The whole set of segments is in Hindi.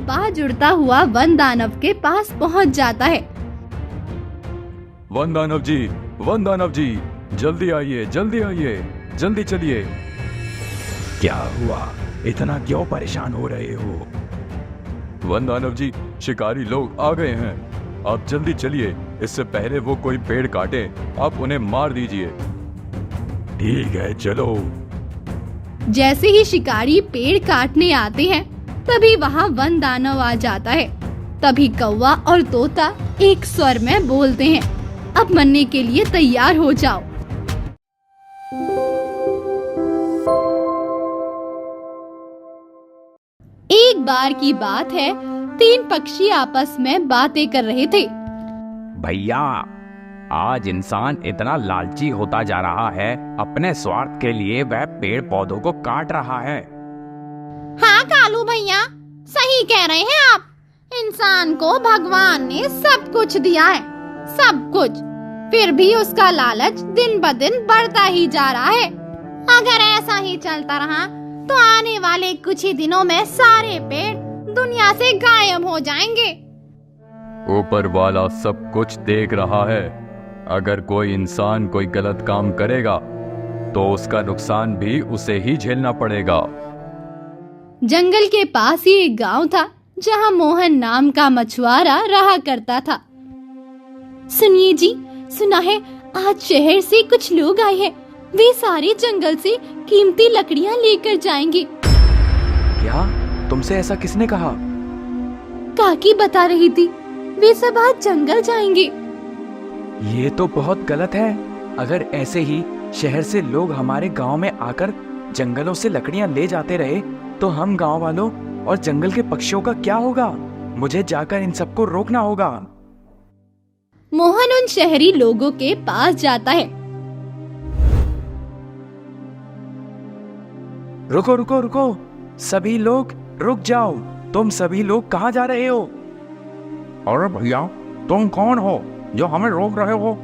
बाज उड़ता हुआ वन दानव के पास पहुंच जाता है। वन दानव जी, जल्दी आइए, जल्दी चलिए। क्या हुआ? इतना क्यों परेशान हो रहे हो? वन दानव जी, शिकारी लोग आ गए हैं। आप जल्दी चलिए, इससे पहले वो कोई पेड़ काटे, आप उन्हें मार दीजिए। ठीक है, चलो। जैसे ही शिकारी पेड़ काटने आते हैं, तभी वहाँ वन दानव आ जाता है। तभी कौवा और तोता एक स्वर में बोलते हैं, अब मरने के लिए तैयार हो जाओ। एक बार की बात है, 3 पक्षी आपस में बातें कर रहे थे। भैया, आज इंसान इतना लालची होता जा रहा है, अपने स्वार्थ के लिए वह पेड़ पौधों को काट रहा है। हाँ कालू भैया, सही कह रहे हैं आप। इंसान को भगवान ने सब कुछ दिया है, सब कुछ, फिर भी उसका लालच दिन ब दिन बढ़ता ही जा रहा है। अगर ऐसा ही चलता रहा तो आने वाले कुछ ही दिनों में सारे पेड़ दुनिया से गायब हो जाएंगे। ऊपर वाला सब कुछ देख रहा है। अगर कोई इंसान कोई गलत काम करेगा तो उसका नुकसान भी उसे ही झेलना पड़ेगा। जंगल के पास ही एक गांव था, जहां मोहन नाम का मछुआरा रहा करता था। सुनिए जी, सुना है आज शहर से कुछ लोग आए हैं। वे सारे जंगल से कीमती लकड़ियां लेकर जाएंगे। क्या? तुमसे ऐसा किसने कहा? काकी बता रही थी, वे सब आज जंगल जाएंगे। ये तो बहुत गलत है। अगर ऐसे ही शहर से लोग हमारे गांव में आकर जंगलों से लकड़ियां ले जाते रहे तो हम गांव वालों और जंगल के पक्षियों का क्या होगा? मुझे जाकर इन सबको रोकना होगा। मोहन उन शहरी लोगों के पास जाता है। रुको रुको रुको, सभी लोग रुक जाओ। तुम सभी लोग कहाँ जा रहे हो? अरे भैया, तुम कौन हो जो हमें रोक रहे हो?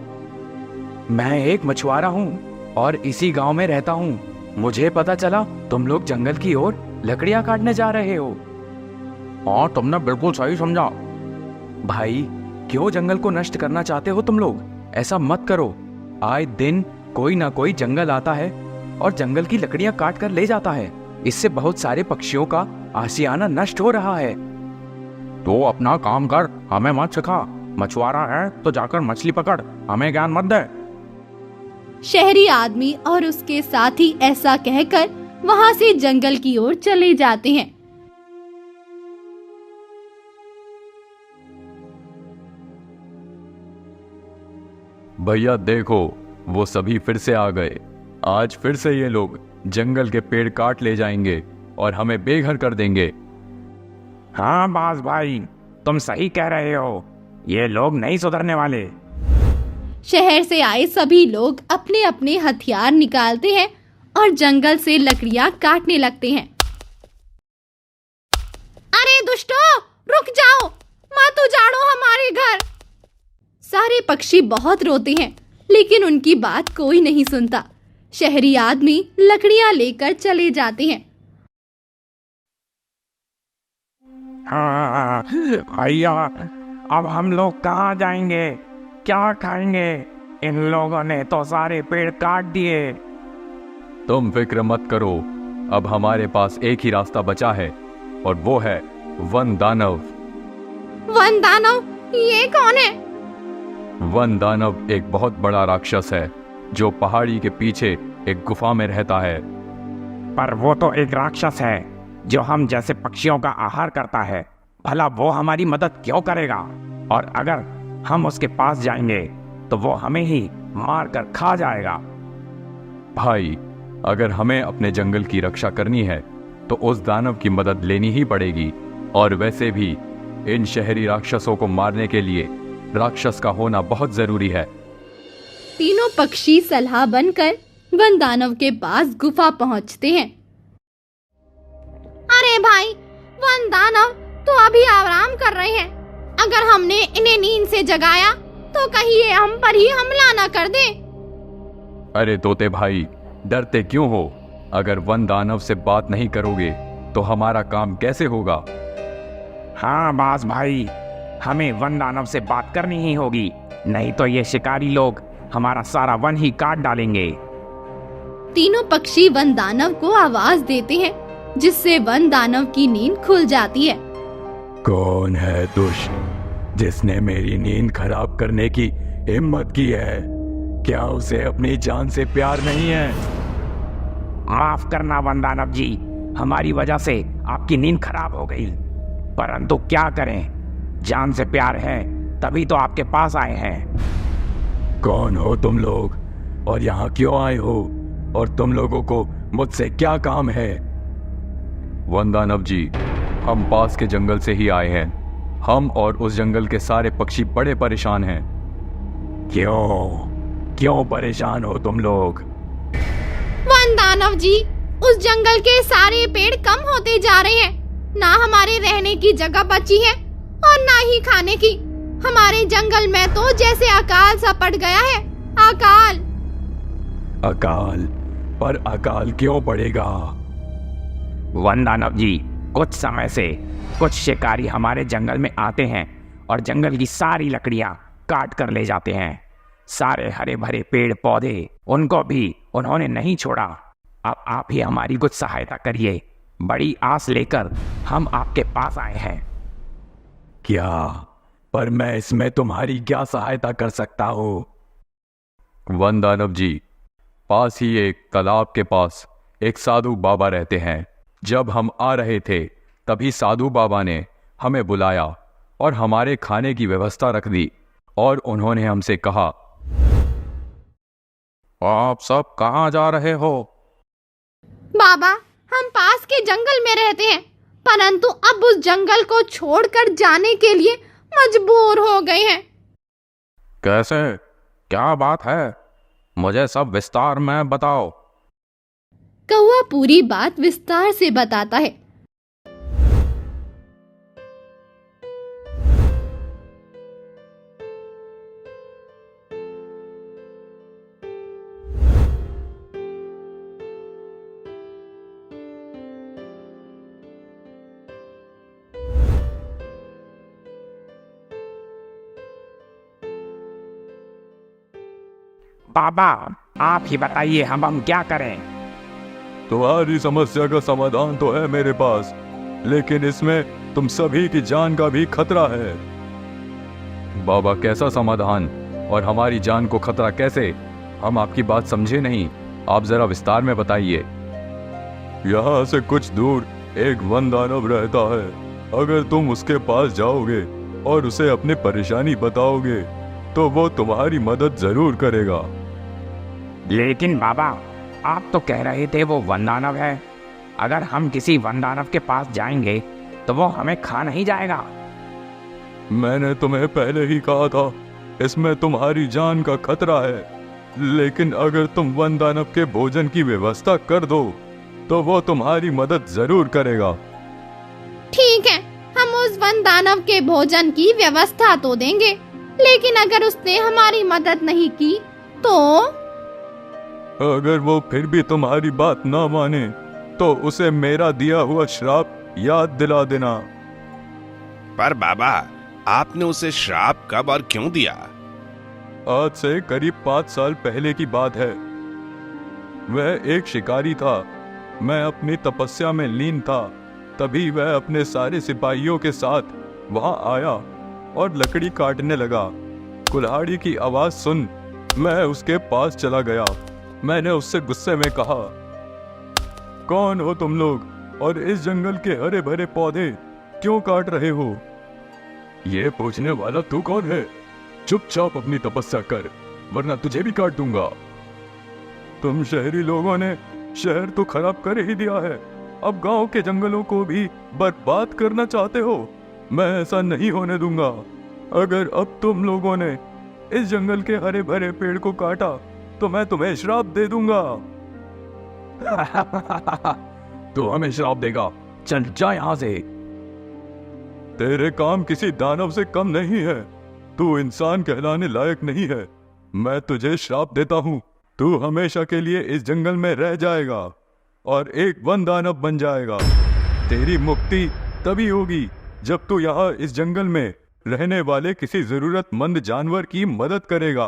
मैं एक मछुआरा हूँ और इसी गांव में रहता हूँ। मुझे पता चला तुम लोग जंगल की ओर लकड़ियाँ काटने जा रहे हो। हाँ, तुमने बिल्कुल सही समझा। भाई, क्यों जंगल को नष्ट करना चाहते हो तुम लोग? ऐसा मत करो। आए दिन कोई ना कोई जंगल आता है और जंगल की लकड़ियां काट कर ले जाता है। इससे बहुत सारे पक्षियों का आशियाना नष्ट हो रहा है। तो अपना काम कर, हमें मत सिखा। मछुआरा है तो जाकर मछली पकड़, हमें ज्ञान मत दे। शहरी आदमी और उसके साथी ऐसा कहकर वहाँ से जंगल की ओर चले जाते हैं। भैया देखो, वो सभी फिर से आ गए। आज फिर से ये लोग जंगल के पेड़ काट ले जाएंगे और हमें बेघर कर देंगे। हाँ बाज भाई, तुम सही कह रहे हो। ये लोग नहीं सुधरने वाले। शहर से आए सभी लोग अपने अपने हथियार निकालते हैं और जंगल से लकड़ियां काटने लगते हैं। अरे दुष्टों, रुक जाओ, मत उजाड़ो हमारे घर। सारे पक्षी बहुत रोते हैं, लेकिन उनकी बात कोई नहीं सुनता। शहरी आदमी लकड़ियां लेकर चले जाते हैं। हाँ भैया, अब हम लोग कहाँ जाएंगे? क्या खाएंगे? इन लोगों ने तो सारे पेड़ काट दिए। तुम फिक्र मत करो, अब हमारे पास एक ही रास्ता बचा है और वो है वन दानव। वन दानव? ये कौन है? वन दानव एक बहुत बड़ा राक्षस है जो पहाड़ी के पीछे एक गुफा में रहता है। पर वो तो एक राक्षस है जो हम जैसे पक्षियों का आहार करता है। भला वो हमारी मदद क्यों करेगा? और अगर हम उसके पास जाएंगे तो वो हमें ही मार कर खा जाएगा। भाई, अगर हमें अपने जंगल की रक्षा करनी है तो उस दानव की मदद लेनी ही पड़ेगी। और वैसे भी इन शहरी राक्षसों को मारने के लिए राक्षस का होना बहुत जरूरी है। तीनों पक्षी सलाह बनकर वन दानव के पास गुफा पहुंचते हैं। अरे भाई, वन दानव तो अभी आराम कर रहे हैं। अगर हमने इन्हें नींद से जगाया तो कहीं ये हम पर ही हमला ना कर दे। अरे तोते भाई, डरते क्यों हो? अगर वन दानव से बात नहीं करोगे तो हमारा काम कैसे होगा? हाँ बास भाई, हमें वन दानव से बात करनी ही होगी, नहीं तो ये शिकारी लोग हमारा सारा वन ही काट डालेंगे। तीनों पक्षी वन दानव को आवाज देते हैं, जिससे वन दानव की नींद खुल जाती है। कौन है दुष्ट जिसने मेरी नींद खराब करने की हिम्मत की है? क्या उसे अपनी जान से प्यार नहीं है? माफ करना वन दानव जी, हमारी वजह से आपकी नींद खराब हो गई, परंतु क्या करें, जान से प्यार है तभी तो आपके पास आए हैं। कौन हो तुम लोग और यहाँ क्यों आए हो, और तुम लोगों को मुझसे क्या काम है? वन दानव जी, हम पास के जंगल से ही आए हैं। हम और उस जंगल के सारे पक्षी बड़े परेशान हैं। क्यों परेशान हो तुम लोग? वन दानव जी, उस जंगल के सारे पेड़ कम होते जा रहे हैं। ना हमारे रहने की जगह बची है और ना ही खाने की। हमारे जंगल में तो जैसे अकाल सा पड़ गया है। अकाल? पर अकाल क्यों पड़ेगा? वन दानव जी, कुछ समय से कुछ शिकारी हमारे जंगल में आते हैं और जंगल की सारी लकड़ियां काट कर ले जाते हैं। सारे हरे भरे पेड़ पौधे, उनको भी उन्होंने नहीं छोड़ा। अब आप ही हमारी कुछ सहायता करिए, बड़ी आस लेकर हम आपके पास आए हैं। क्या? पर मैं इसमें तुम्हारी क्या सहायता कर सकता हूँ? वन दानव जी, पास ही एक तालाब के पास एक साधु बाबा रहते हैं। जब हम आ रहे थे तभी साधु बाबा ने हमें बुलाया और हमारे खाने की व्यवस्था रख दी, और उन्होंने हमसे कहा, आप सब कहाँ जा रहे हो? बाबा, हम पास के जंगल में रहते हैं, परंतु अब उस जंगल को छोड़कर जाने के लिए मजबूर हो गए हैं। कैसे? क्या बात है? मुझे सब विस्तार में बताओ। कौआ पूरी बात विस्तार से बताता है। बाबा, आप ही बताइए, हम क्या करें? तुम्हारी समस्या का समाधान तो है मेरे पास, लेकिन इसमें तुम सभी की जान का भी खतरा है। बाबा, कैसा समाधान और हमारी जान को खतरा कैसे? हम आपकी बात समझे नहीं, आप जरा विस्तार में बताइए। यहाँ से कुछ दूर एक वन दानव रहता है। अगर तुम उसके पास जाओगे और उसे अपनी परेशानी बताओगे तो वो तुम्हारी मदद जरूर करेगा। लेकिन बाबा, आप तो कह रहे थे वो वन दानव है। अगर हम किसी वन दानव के पास जाएंगे तो वो हमें खा नहीं जाएगा। मैंने तुम्हें पहले ही कहा था, इसमें तुम्हारी जान का खतरा है, लेकिन अगर तुम वन दानव के भोजन की व्यवस्था कर दो तो वो तुम्हारी मदद जरूर करेगा। ठीक है, हम उस वन दानव के भोजन की व्यवस्था तो देंगे, लेकिन अगर उसने हमारी मदद नहीं की तो? अगर वो फिर भी तुम्हारी बात ना माने तो उसे मेरा दिया हुआ श्राप याद दिला देना। पर बाबा, आपने उसे श्राप कब और क्यों दिया? आज से करीब 5 साल पहले की बात है। वह एक शिकारी था। मैं अपनी तपस्या में लीन था, तभी वह अपने सारे सिपाहियों के साथ वहां आया और लकड़ी काटने लगा। कुल्हाड़ी की आवाज सुन मैं उसके पास चला गया। मैंने उससे गुस्से में कहा, कौन हो तुम लोग और इस जंगल के हरे भरे पौधे क्यों काट रहे हो? ये पूछने वाला तू कौन है? चुपचाप अपनी तपस्या कर, वरना तुझे भी काट दूंगा। तुम शहरी लोगों ने शहर तो खराब कर ही दिया है, अब गांव के जंगलों को भी बर्बाद करना चाहते हो। मैं ऐसा नहीं होने दूंगा। अगर अब तुम लोगों ने इस जंगल के हरे भरे पेड़ को काटा तो मैं तुम्हें श्राप दे दूंगा। तू हमें श्राप देगा? चल जा यहाँ से। तेरे काम किसी दानव से कम नहीं है। तू इंसान कहलाने लायक नहीं है। मैं तुझे श्राप देता हूँ, तू हमेशा के लिए इस जंगल में रह जाएगा और एक वन दानव बन जाएगा। तेरी मुक्ति तभी होगी जब तू यहाँ इस जंगल में रहने वाले किसी जरूरतमंद जानवर की मदद करेगा।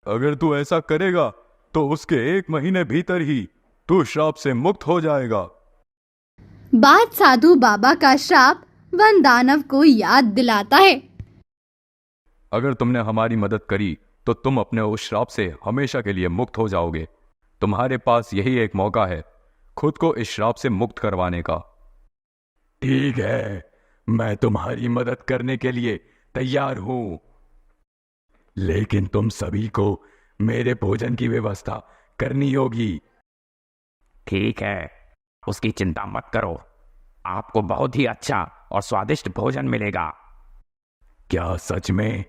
अगर तू ऐसा करेगा तो उसके 1 महीने भीतर ही तू श्राप से मुक्त हो जाएगा। बात साधु बाबा का श्राप वन दानव को याद दिलाता है। अगर तुमने हमारी मदद करी तो तुम अपने उस श्राप से हमेशा के लिए मुक्त हो जाओगे। तुम्हारे पास यही एक मौका है खुद को इस श्राप से मुक्त करवाने का। ठीक है, मैं तुम्हारी मदद करने के लिए तैयार हूं, लेकिन तुम सभी को मेरे भोजन की व्यवस्था करनी होगी। ठीक है, उसकी चिंता मत करो, आपको बहुत ही अच्छा और स्वादिष्ट भोजन मिलेगा। क्या सच में?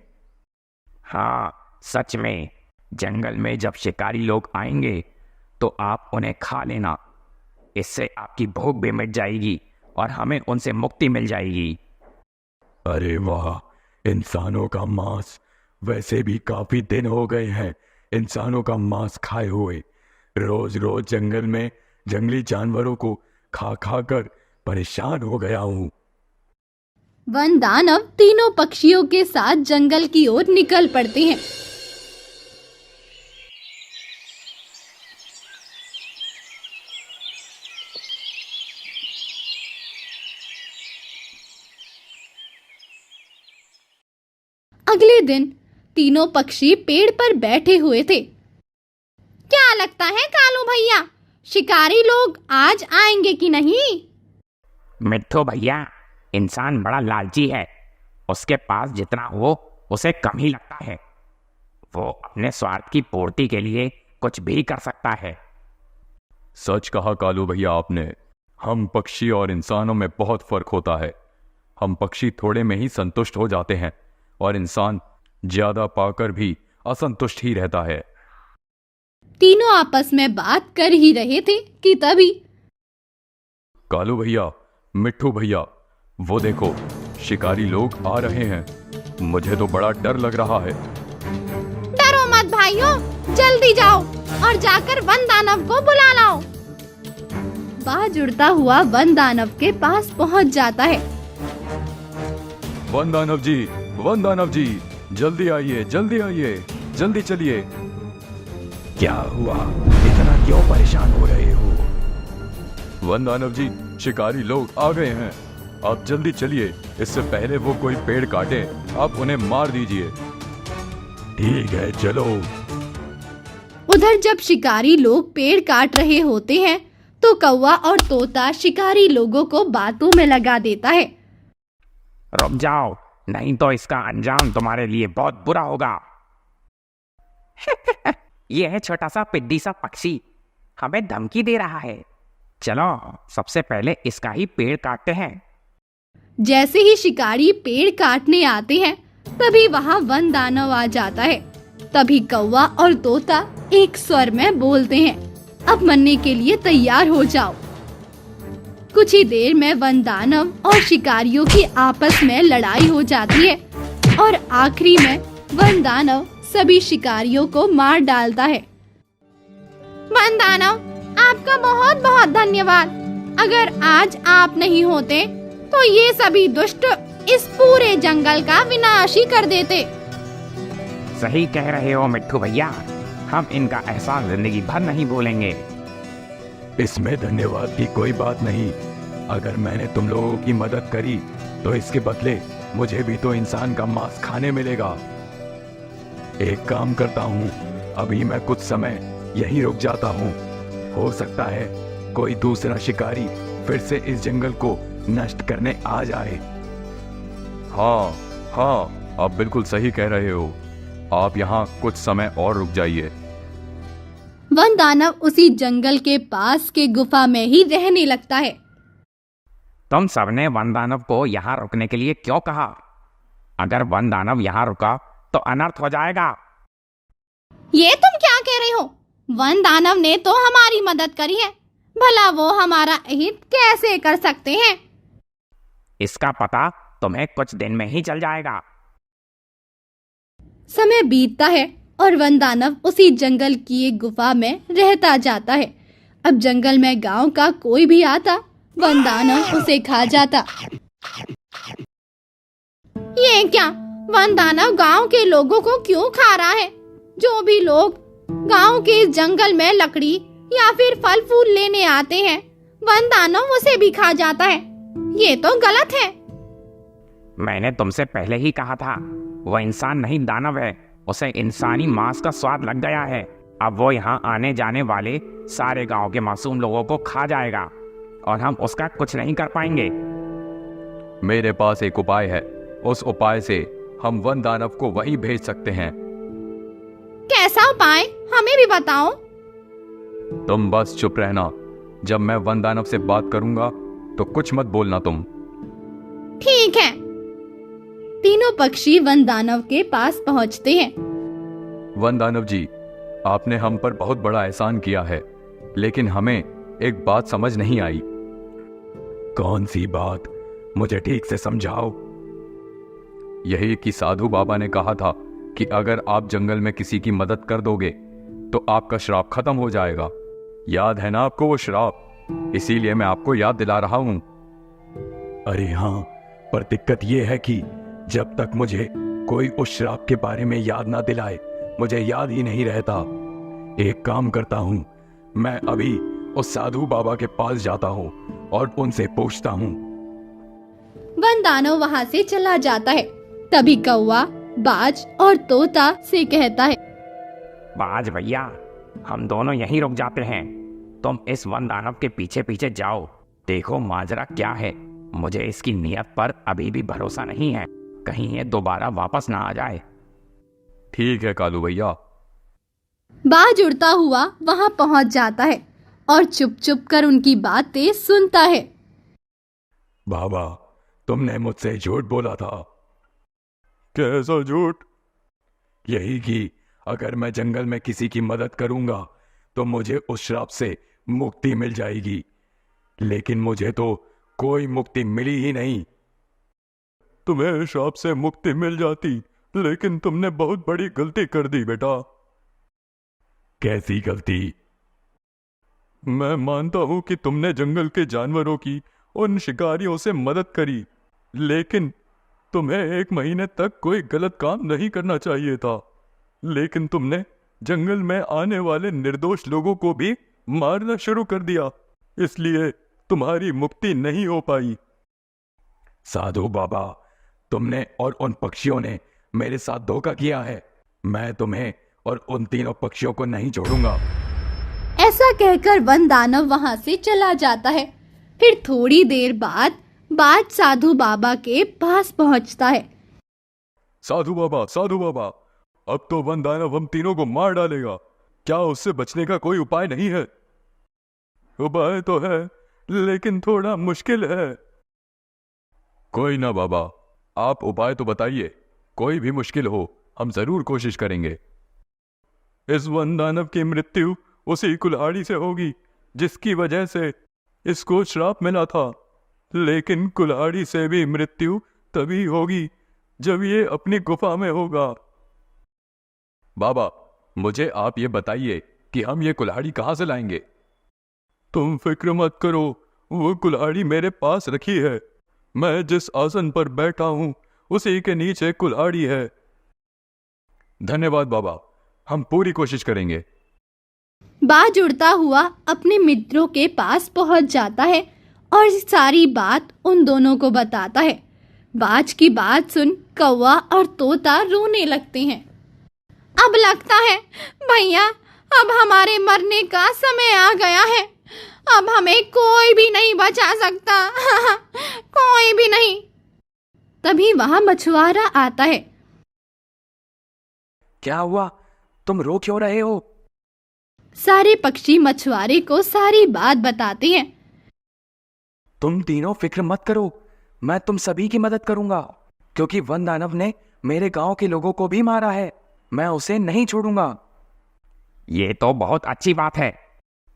हाँ, सच में। जंगल में जब शिकारी लोग आएंगे तो आप उन्हें खा लेना। इससे आपकी भूख भी मिट जाएगी और हमें उनसे मुक्ति मिल जाएगी। अरे वाह, इंसानों का मांस! वैसे भी काफी दिन हो गए हैं इंसानों का मांस खाए हुए। रोज रोज जंगल में जंगली जानवरों को खा खा कर परेशान हो गया हूँ। वन दानव तीनों पक्षियों के साथ जंगल की ओर निकल पड़ते हैं। अगले दिन तीनों पक्षी पेड़ पर बैठे हुए थे। क्या लगता है कालू भैया, शिकारी लोग आज आएंगे कि नहीं? मिट्ठू भैया, इंसान बड़ा लालची है। उसके पास जितना हो उसे कम ही लगता है। वो अपने स्वार्थ की पूर्ति के लिए कुछ भी कर सकता है। सच कहा कालू भैया आपने। हम पक्षी और इंसानों में बहुत फर्क होता है। हम पक्षी थोड़े में ही संतुष्ट हो जाते हैं और इंसान ज्यादा पाकर भी असंतुष्ट ही रहता है। तीनों आपस में बात कर ही रहे थे कि तभी कालू भैया, मिट्ठू भैया, वो देखो, शिकारी लोग आ रहे हैं। मुझे तो बड़ा डर लग रहा है। डरो मत भाइयों, जल्दी जाओ और जाकर वन दानव को बुला लाओ। बाज उड़ता हुआ वन दानव के पास पहुंच जाता है। वन दानव जी, जल्दी आइए, जल्दी चलिए। क्या हुआ? इतना क्यों परेशान हो रहे हो? वन दानव जी, शिकारी लोग आ गए हैं। आप जल्दी चलिए, इससे पहले वो कोई पेड़ काटे। आप उन्हें मार दीजिए। ठीक है, चलो। उधर जब शिकारी लोग पेड़ काट रहे होते हैं तो कौवा और तोता शिकारी लोगों को बातों में लगा देता है। रुक जाओ, नहीं तो इसका अंजाम तुम्हारे लिए बहुत बुरा होगा। यह है छोटा सा पिद्दी सा पक्षी, हमें धमकी दे रहा है। चलो सबसे पहले इसका ही पेड़ काटते हैं। जैसे ही शिकारी पेड़ काटने आते हैं तभी वहाँ वन दानव आ जाता है। तभी कौवा और तोता एक स्वर में बोलते हैं, अब मरने के लिए तैयार हो जाओ। कुछ ही देर में वन दानव और शिकारियों की आपस में लड़ाई हो जाती है और आखिरी में वन दानव सभी शिकारियों को मार डालता है। वन दानव, आपका बहुत बहुत धन्यवाद। अगर आज आप नहीं होते तो ये सभी दुष्ट इस पूरे जंगल का विनाश ही कर देते। सही कह रहे हो मिट्ठू भैया, हम इनका एहसान जिंदगी भर नहीं भूलेंगे। इसमें धन्यवाद की कोई बात नहीं। अगर मैंने तुम लोगों की मदद करी तो इसके बदले मुझे भी तो इंसान का मांस खाने मिलेगा। एक काम करता हूँ, अभी मैं कुछ समय यहीं रुक जाता हूँ। हो सकता है कोई दूसरा शिकारी फिर से इस जंगल को नष्ट करने आ जाए। हाँ, आप बिल्कुल सही कह रहे हो। आप यहाँ कुछ समय और रुक जाइए। वन दानव उसी जंगल के पास के गुफा में ही रहने लगता है। तुम सबने वन दानव को यहाँ रुकने के लिए क्यों कहा? अगर वन दानव यहाँ रुका तो अनर्थ हो जाएगा। ये तुम क्या कह रहे हो? वन दानव ने तो हमारी मदद करी है, भला वो हमारा हित कैसे कर सकते हैं? इसका पता तुम्हें कुछ दिन में ही चल जाएगा। समय बीतता है और वन दानव उसी जंगल की एक गुफा में रहता जाता है। अब जंगल में गांव का कोई भी आता, वन दानव उसे खा जाता। क्या वन दानव गांव के लोगों को क्यों खा रहा है? जो भी लोग गांव के इस जंगल में लकड़ी या फिर फल फूल लेने आते हैं, वन दानव उसे भी खा जाता है। ये तो गलत है। मैंने तुमसे पहले ही कहा था, वो इंसान नहीं दानव है। उसे इंसानी मांस का स्वाद लग गया है। अब वो यहाँ आने जाने वाले सारे गांव के मासूम लोगों को खा जाएगा और हम उसका कुछ नहीं कर पाएंगे। मेरे पास एक उपाय है। उस उपाय से हम वन दानव को वहीं भेज सकते हैं। कैसा उपाय? हमें भी बताओ। तुम बस चुप रहना। जब मैं वन दानव से बात करूंगा तो कुछ मत बोलना तुम। ठीक है। तीनों पक्षी वन दानव के पास पहुंचते हैं। वन दानव जी, आपने हम पर बहुत बड़ा एहसान किया है, लेकिन हमें एक बात समझ नहीं आई। कौन सी बात? मुझे ठीक से समझाओ। यही कि साधु बाबा ने कहा था कि अगर आप जंगल में किसी की मदद कर दोगे तो आपका श्राप खत्म हो जाएगा। याद है ना आपको वो श्राप? इसीलिए मैं आपको याद दिला रहा हूं। अरे हाँ, पर दिक्कत ये है कि जब तक मुझे कोई उस श्राप के बारे में याद ना दिलाए, मुझे याद ही नहीं रहता। एक काम करता हूं, मैं अभी उस साधु बाबा के पास जाता हूं और उनसे पूछता हूं। वन दानव वहाँ से चला जाता है। तभी कौवा, बाज और तोता से कहता है, बाज भैया, हम दोनों यहीं रुक जाते हैं। तुम इस वन दानव के पीछे पीछे जाओ, देखो माजरा क्या है। मुझे इसकी नीयत पर अभी भी भरोसा नहीं है, कहीं ये दोबारा वापस ना आ जाए। ठीक है कालू भैया। बाज उड़ता हुआ वहाँ पहुँच जाता है और चुप चुप कर उनकी बातें सुनता है। बाबा, तुमने मुझसे झूठ बोला था। कैसा झूठ? यही कि अगर मैं जंगल में किसी की मदद करूंगा तो मुझे उस श्राप से मुक्ति मिल जाएगी, लेकिन मुझे तो कोई मुक्ति मिली ही नहीं। तुम्हें श्राप से मुक्ति मिल जाती, लेकिन तुमने बहुत बड़ी गलती कर दी बेटा। कैसी गलती? मैं मानता हूं कि तुमने जंगल के जानवरों की, उन शिकारियों से मदद करी, लेकिन तुम्हें 1 महीने तक कोई गलत काम नहीं करना चाहिए था। लेकिन तुमने जंगल में आने वाले निर्दोष लोगों को भी मारना शुरू कर दिया, इसलिए तुम्हारी मुक्ति नहीं हो पाई। साधु बाबा, तुमने और उन पक्षियों ने मेरे साथ धोखा किया है। मैं तुम्हें और उन तीनों पक्षियों को नहीं छोड़ूंगा। ऐसा कहकर वन दानव वहाँ से चला जाता है। फिर थोड़ी देर बाद बाज साधु बाबा के पास पहुँचता है। साधु बाबा, अब तो वन दानव हम तीनों को मार डालेगा। क्या उससे बचने का कोई उपाय नहीं है? उपाय तो है, लेकिन थोड़ा मुश्किल है। कोई ना बाबा, आप उपाय तो बताइए। कोई भी मुश्किल हो, हम जरूर कोशिश करेंगे। इस वन दानव की मृत्यु उसी कुल्हाड़ी से होगी जिसकी वजह से इसको श्राप मिला था, लेकिन कुल्हाड़ी से भी मृत्यु तभी होगी जब ये अपनी गुफा में होगा। बाबा, मुझे आप ये बताइए कि हम ये कुल्हाड़ी कहाँ से लाएंगे? तुम फिक्र मत करो, वो कुल्हाड़ी मेरे पास रखी है। मैं जिस आसन पर बैठा हूं उसी के नीचे कुल्हाड़ी है। धन्यवाद बाबा, हम पूरी कोशिश करेंगे। बाज उड़ता हुआ अपने मित्रों के पास पहुंच जाता है और सारी बात उन दोनों को बताता है। बाज की बात सुन कौवा और तोता रोने लगते हैं। अब लगता है भैया, अब हमारे मरने का समय आ गया है। अब हमें कोई भी नहीं बचा सकता। कोई भी नहीं। तभी वहां मछुआरा आता है। क्या हुआ? तुम रो क्यों रहे हो? सारे पक्षी मछुआरे को सारी बात बताते हैं। तुम तीनों फिक्र मत करो, मैं तुम सभी की मदद करूंगा, क्योंकि वन दानव ने मेरे गांव के लोगों को भी मारा है। मैं उसे नहीं छोड़ूंगा। ये तो बहुत अच्छी बात है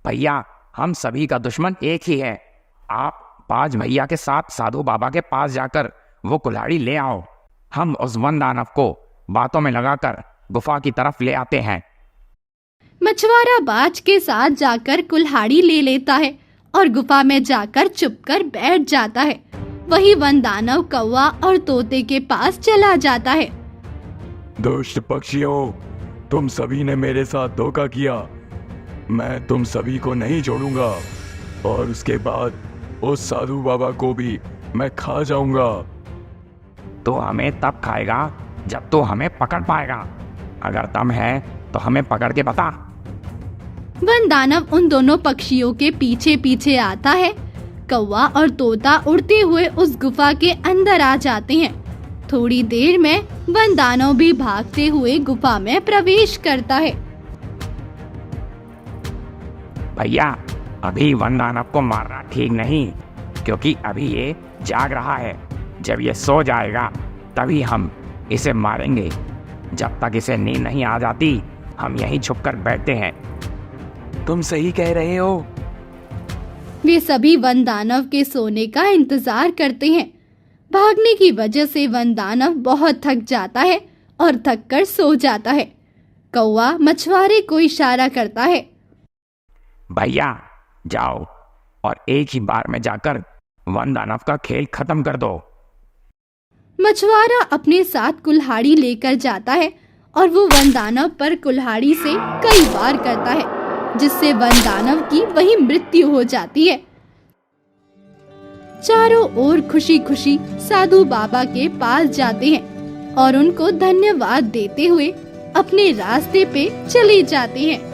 भैया, हम सभी का दुश्मन एक ही है। आप बाज भैया के साथ साधु बाबा के पास जाकर वो कुल्हाड़ी ले आओ। हम उस वन दानव को बातों में लगाकर गुफा की तरफ ले आते हैं। मछुआरा बाज के साथ जाकर कुल्हाड़ी ले लेता है और गुफा में जाकर चुपकर बैठ जाता है। वही वन दानव कौवा और तोते के पास चला जाता है। दुष्ट पक्षियों, तुम सभी ने मेरे साथ धोखा किया। मैं तुम सभी को नहीं छोड़ूंगा और उसके बाद उस साधु बाबा को भी मैं खा जाऊंगा। तो हमें तब खाएगा जब तो हमें पकड़ पाएगा। अगर दम है तो हमें पकड़ के बता। वन दानव उन दोनों पक्षियों के पीछे पीछे आता है। कौवा और तोता उड़ते हुए उस गुफा के अंदर आ जाते हैं। थोड़ी देर में वन दानव भी भागते हुए गुफा में प्रवेश करता है। भैया, अभी वन दानव को मारना ठीक नहीं, क्योंकि अभी ये जाग रहा है। जब ये सो जाएगा तभी हम इसे मारेंगे। जब तक इसे नींद नहीं आ जाती हम यहीं छुपकर बैठते हैं। तुम सही कह रहे हो। वे सभी वन दानव के सोने का इंतजार करते हैं। भागने की वजह से वन दानव बहुत थक जाता है और थक कर सो जाता है। कौवा मछुआरे को इशारा करता है। भैया जाओ और एक ही बार में जाकर वन दानव का खेल खत्म कर दो। मछुआरा अपने साथ कुल्हाड़ी लेकर जाता है और वो वन दानव पर कुल्हाड़ी से कई बार करता है, जिससे वन दानव की वही मृत्यु हो जाती है। चारों ओर खुशी खुशी साधु बाबा के पास जाते हैं और उनको धन्यवाद देते हुए अपने रास्ते पे चले जाते हैं।